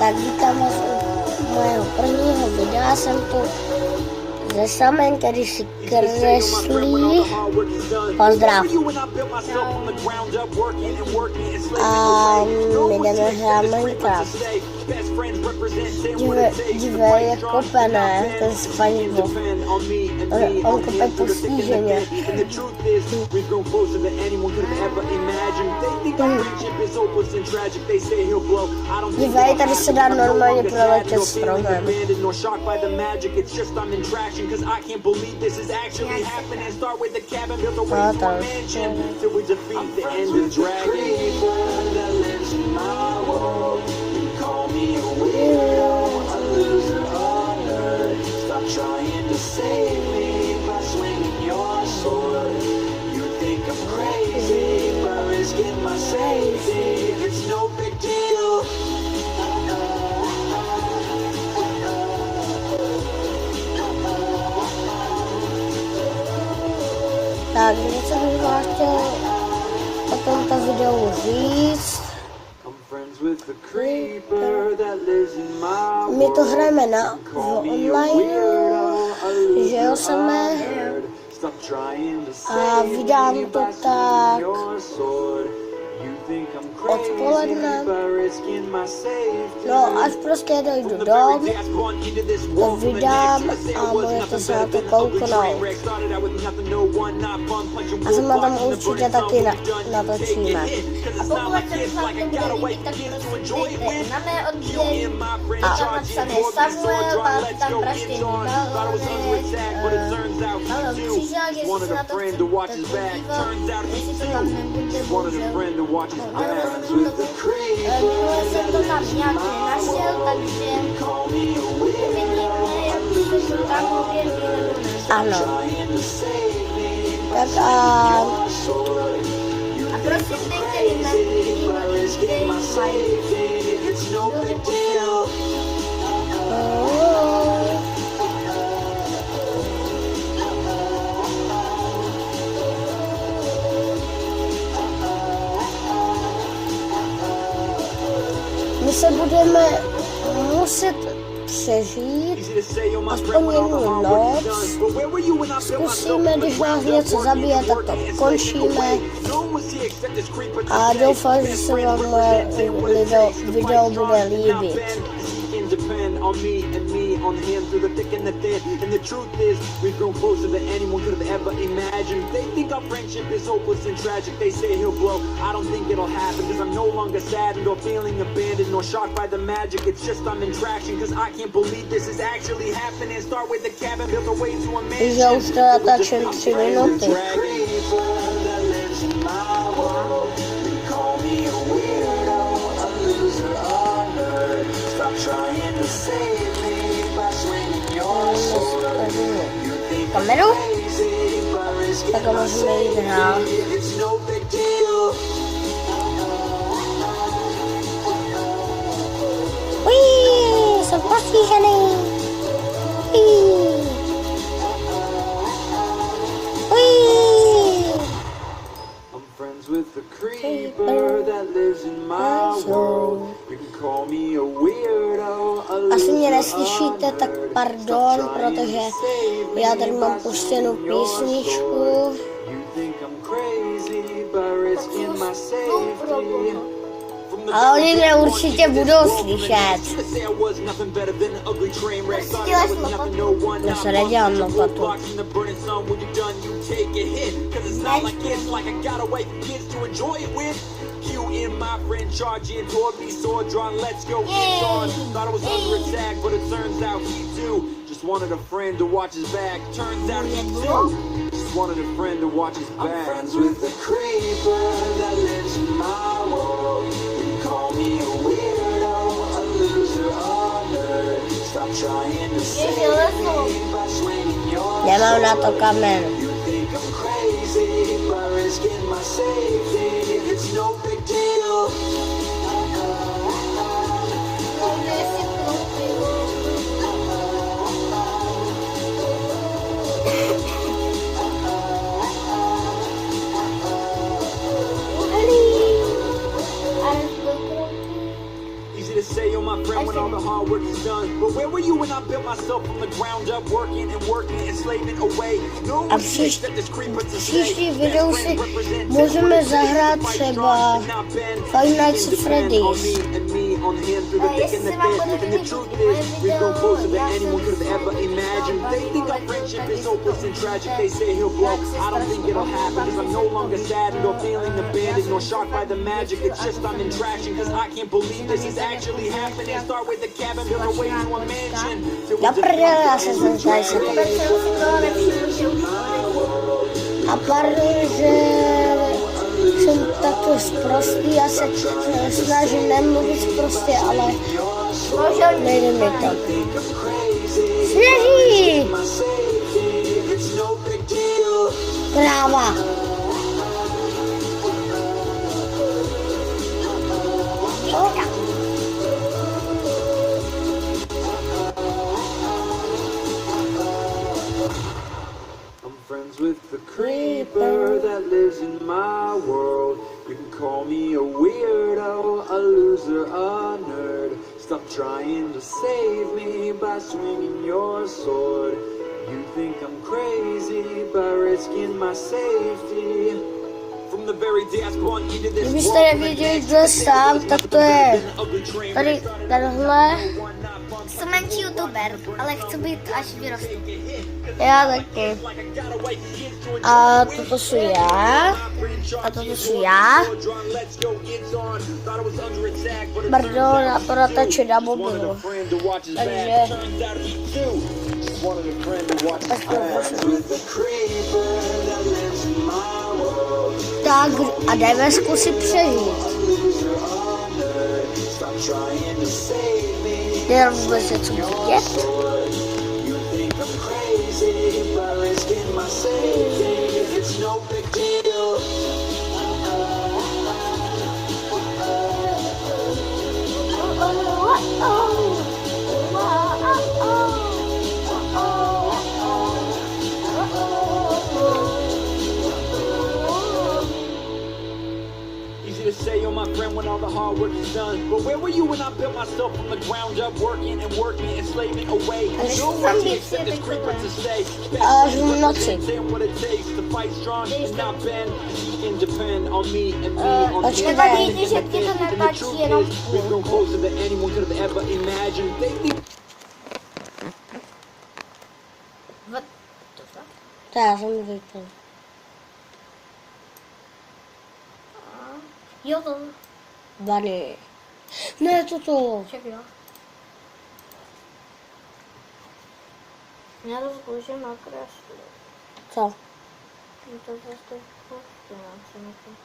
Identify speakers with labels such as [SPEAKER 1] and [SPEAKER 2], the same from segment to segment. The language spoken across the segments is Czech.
[SPEAKER 1] Tak vítám vás u mého prvního videa, jsem tu se Samem, který si kreslí. Pozdrav. A my jdeme hrát Minecraft. Dívej, jak kope, ne? Ten SpongeBob. On kope postiženě. Dívej, tady se dá normálně proletět stromem. No, tam.
[SPEAKER 2] Trying to save me by swinging your sword. You think I'm crazy by risking my safety. It's no big deal.
[SPEAKER 1] Tak, něco bych vám chtěl o tomto videu říct. My to hrajeme na online, že jo, Same? A vydám to tak odpoledne. No, až prostě dojdu dom, to vydám a můžete se na to kouknout. A sama tam určitě taky natočíme.
[SPEAKER 3] A pokud se vám to bude líbit, tak prosím dejte na mé odběry. A tam napsané Samuel, pak tam praštění balonek, křížák, jestli se na to chcete podívat, jestli to tam nebude, bohužel. Minule jsem to tam nějak nenašel, takže uvidíme, jak se to tam objeví nebo ne.
[SPEAKER 1] Ano. Tak
[SPEAKER 3] a prosím dejte i na videa,
[SPEAKER 1] my se budeme muset přežít aspoň jednu noc. Zkusíme, když nás něco zabije, tak to ukončíme. A doufám, že se vám moje video bude líbit.
[SPEAKER 2] Depend on me and me on him through the thick and the thin. And the truth is, we've grown closer than anyone could have ever imagined. They think our friendship is hopeless and tragic. They say he'll blow. I don't think it'll happen, cause I'm no longer saddened or feeling abandoned or shocked by the magic. It's just I'm in traction, cause I can't believe this is actually happening. Start with the cabin built away to a mansion.
[SPEAKER 1] Já už to natáčím 3 minuty.
[SPEAKER 2] Trying to save me by swinging your sword. You think I'm
[SPEAKER 1] Kameru?
[SPEAKER 2] crazy by risking
[SPEAKER 1] Tak
[SPEAKER 2] my
[SPEAKER 1] můžeme jít hrát.
[SPEAKER 2] safety. It's no big deal.
[SPEAKER 1] Ují, jsem postižený.
[SPEAKER 2] I'm friends with the creeper that lives in my world. You can call me a weirdo, a
[SPEAKER 1] Asi mě
[SPEAKER 2] loser,
[SPEAKER 1] neslyšíte, tak pardon, protože já tady mám puštěnou písničku.
[SPEAKER 2] You think I'm crazy by risking my safety.
[SPEAKER 1] Ale oni mě určitě budou slyšet. Já se nedělám na patu.
[SPEAKER 2] In my friend charging toward me, sword drawn, let's go, get on. Thought I was under attack, but it turns out he too just wanted a friend to watch his back. Turns out he too just wanted a friend to watch his back. I'm friends with the creeper that lives in my world. You call me a weirdo, a loser, a nerd. Stop trying to save me by swinging your
[SPEAKER 1] Nemám na to kameru.
[SPEAKER 2] You think I'm crazy by risking my safety. It's no big deal. Easy to say you're my friend when I'm all the hard work is done. But where were you when I built myself from the ground up, working and working and slaving away? No
[SPEAKER 1] A příští video si můžeme zahrát třeba Five Nights at Freddy's.
[SPEAKER 3] Jestli vám bude líbit moje video,
[SPEAKER 2] They think our friendship is hopeless and tragic. They say he'll blow. I don't think it'll happen, cause I'm no longer saddened or feeling abandoned or shocked by the magic. It's just I'm in traction, cause I can't believe this is actually happening. Start with the cabin, build our way to a mansion.
[SPEAKER 1] Já prdele, já se znamená, se to. A pardon, že jsem takto sprostý, já se snažím nemluvit sprostě, ale nejde mi to. Sněží! Kráva!
[SPEAKER 2] Friends with the creeper that lives in my world. You can call me a weirdo, a loser, a nerd. Stop trying to save me by swinging your sword. You think I'm crazy by risking my safety. From the very day I spawned into this
[SPEAKER 1] Kdybyste nevěděli, kdo je sám, tak to je tady tenhle.
[SPEAKER 3] Jsem menší youtuber, ale chci být, až vyrostu.
[SPEAKER 1] Já taky. A toto jsou já. A toto jsou já. Pardon, na to natačit na mobilu. Takže... Tak a jdeme zkusit přežít. Jenom vůbec něco vidět.
[SPEAKER 2] To say you're my friend when all the hard work is done. But where were you when I built myself from the ground up, working and working and slaving away? No one can accept this creeper to stay.
[SPEAKER 1] Až v noci.
[SPEAKER 2] Saying what it takes to fight strong and not bend. You can depend on me and me on him.
[SPEAKER 3] Nevadí, že ti to netačí jenom
[SPEAKER 2] We've grown closer than anyone could have ever imagined. They think
[SPEAKER 1] Tak, já jsem vypnul.
[SPEAKER 3] Jo, to...
[SPEAKER 1] Bunny. Ne, toto.
[SPEAKER 3] Čekaj. Já to zkouším nakreslit.
[SPEAKER 1] Co?
[SPEAKER 3] To zase pustím.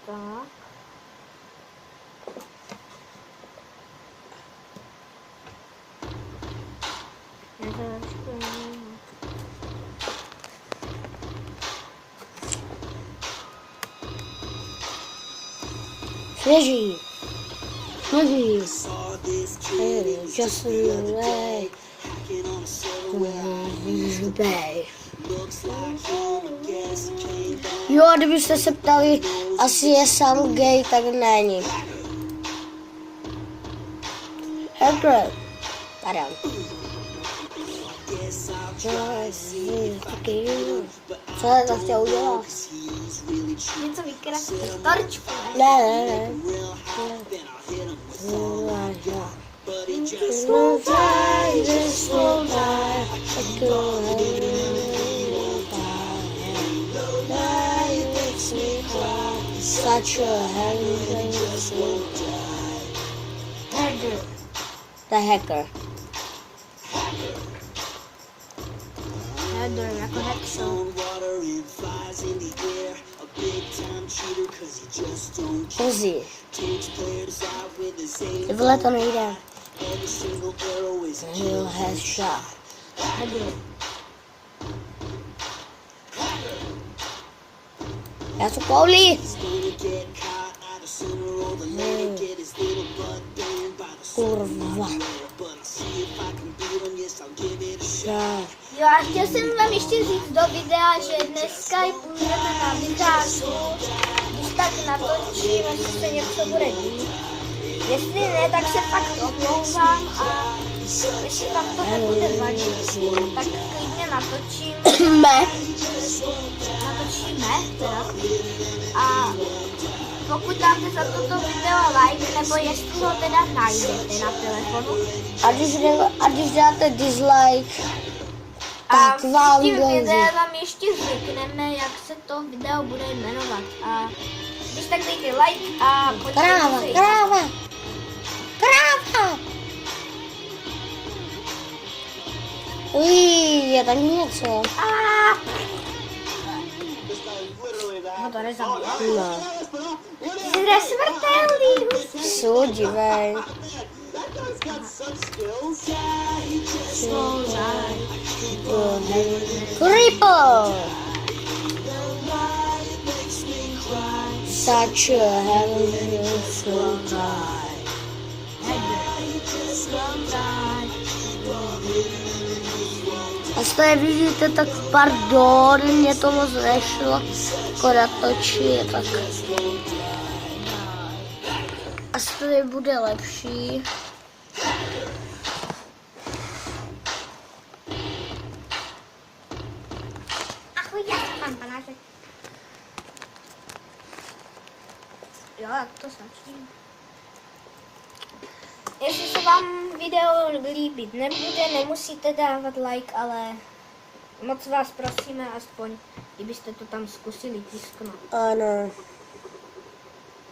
[SPEAKER 3] Tak. Já to
[SPEAKER 1] Sněží. Sněží. Just away. Jo, kdybyste se ptali, asi je sám gay, tak není. Hacker. Pardon. Co je to chtěl udělat?
[SPEAKER 3] něco vykreslit. Torčku.
[SPEAKER 1] Ne. Such a heavy The hacker.
[SPEAKER 3] Hacker, jako hexo.
[SPEAKER 1] Pozí. Tyhle to nejde. He'll have shot. Já to koulí. Kurva.
[SPEAKER 3] Jo, a chtěl jsem vám ještě říct do videa, že dneska půjdeme na vycházku, když tak natočím, jestli se něco bude dít. Jestli ne, tak se fakt omlouvám a jestli vám to nebude vadit, tak klidně natočíme teda. A pokud dáte za toto video like, nebo jestli ho teda najdete na telefonu.
[SPEAKER 1] A když dáte dislike,
[SPEAKER 3] A
[SPEAKER 1] tak vám
[SPEAKER 3] v tím
[SPEAKER 1] dojde.
[SPEAKER 3] videu vám ještě řekneme, jak se to video bude jmenovat. A když tak dejte like a podívejte se.
[SPEAKER 1] Kráva! Je tak něco.
[SPEAKER 3] No to nezabije.
[SPEAKER 1] No.
[SPEAKER 3] Jsi smrtelný.
[SPEAKER 1] Sudivej. Creeper! Such a hellish Až to nevidíte, tak pardon, mě to moc nešlo akorát točit, tak asi to nebude lepší.
[SPEAKER 3] Ahoj, já jsem pan Panáček. Jo, jak to stačí. Jestli se vám video líbit nebude, nemusíte dávat like, ale moc vás prosíme aspoň, kdybyste to tam zkusili tisknout.
[SPEAKER 1] Ano,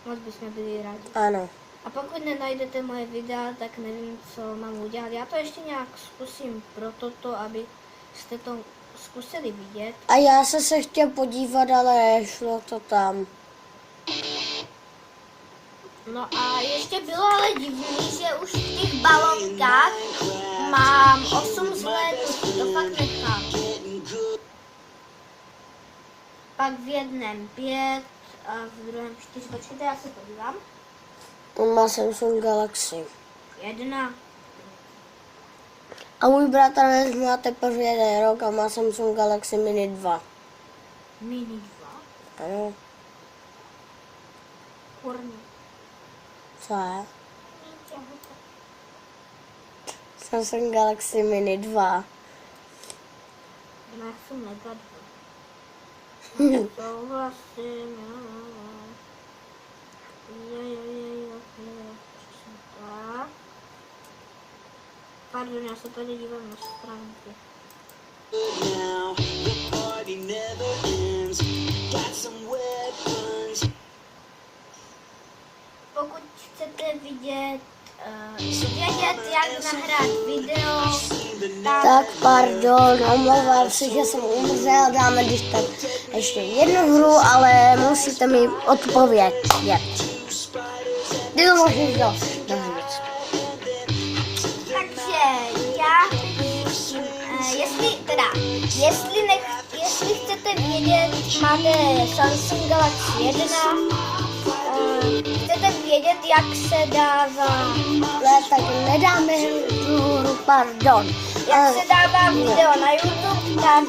[SPEAKER 3] Moc bychom byli rádi.
[SPEAKER 1] ano.
[SPEAKER 3] A pokud nenajdete moje videa, tak nevím, co mám udělat. Já to ještě nějak zkusím pro toto, abyste to zkusili vidět.
[SPEAKER 1] A já jsem se chtěl podívat, ale nešlo to tam.
[SPEAKER 3] No a ještě bylo ale divný, že už v těch balonkách mám 8 zhlédnutí, to fakt nechápu. Pak v jednom 5 a v druhém 4, počkejte, já se podívám.
[SPEAKER 1] On má Samsung Galaxy.
[SPEAKER 3] 1.
[SPEAKER 1] A můj bratranec má teprve 1 rok a má Samsung Galaxy Mini 2.
[SPEAKER 3] Mini 2.
[SPEAKER 1] Ano,
[SPEAKER 3] Kurně.
[SPEAKER 1] co je? Samsung Galaxy Mini 2.
[SPEAKER 3] No, já jsem mega 2. Souhlasím, tak. Pardon, já se tady dívám na stránky.
[SPEAKER 2] Now the party never ends. Got some weapons.
[SPEAKER 3] Pokud chcete vědět, jak nahrát video,
[SPEAKER 1] Tak pardon, omlouvám se, že jsem umřel, dáme když tak ještě jednu hru, ale musíte mi odpovědět. Ty to můžeš dost.
[SPEAKER 3] takže já řeším, jestli chcete vědět, máte Samsung Galaxy 1, chcete vědět, jak se dává,
[SPEAKER 1] Ne, tak nedáme tu hru, pardon.
[SPEAKER 3] jak se dává video na YouTube, tak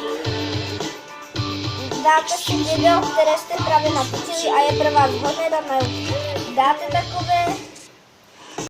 [SPEAKER 3] dáte si video, které jste právě natočili a je pro vás vhodné dát na YouTube. Dáte takové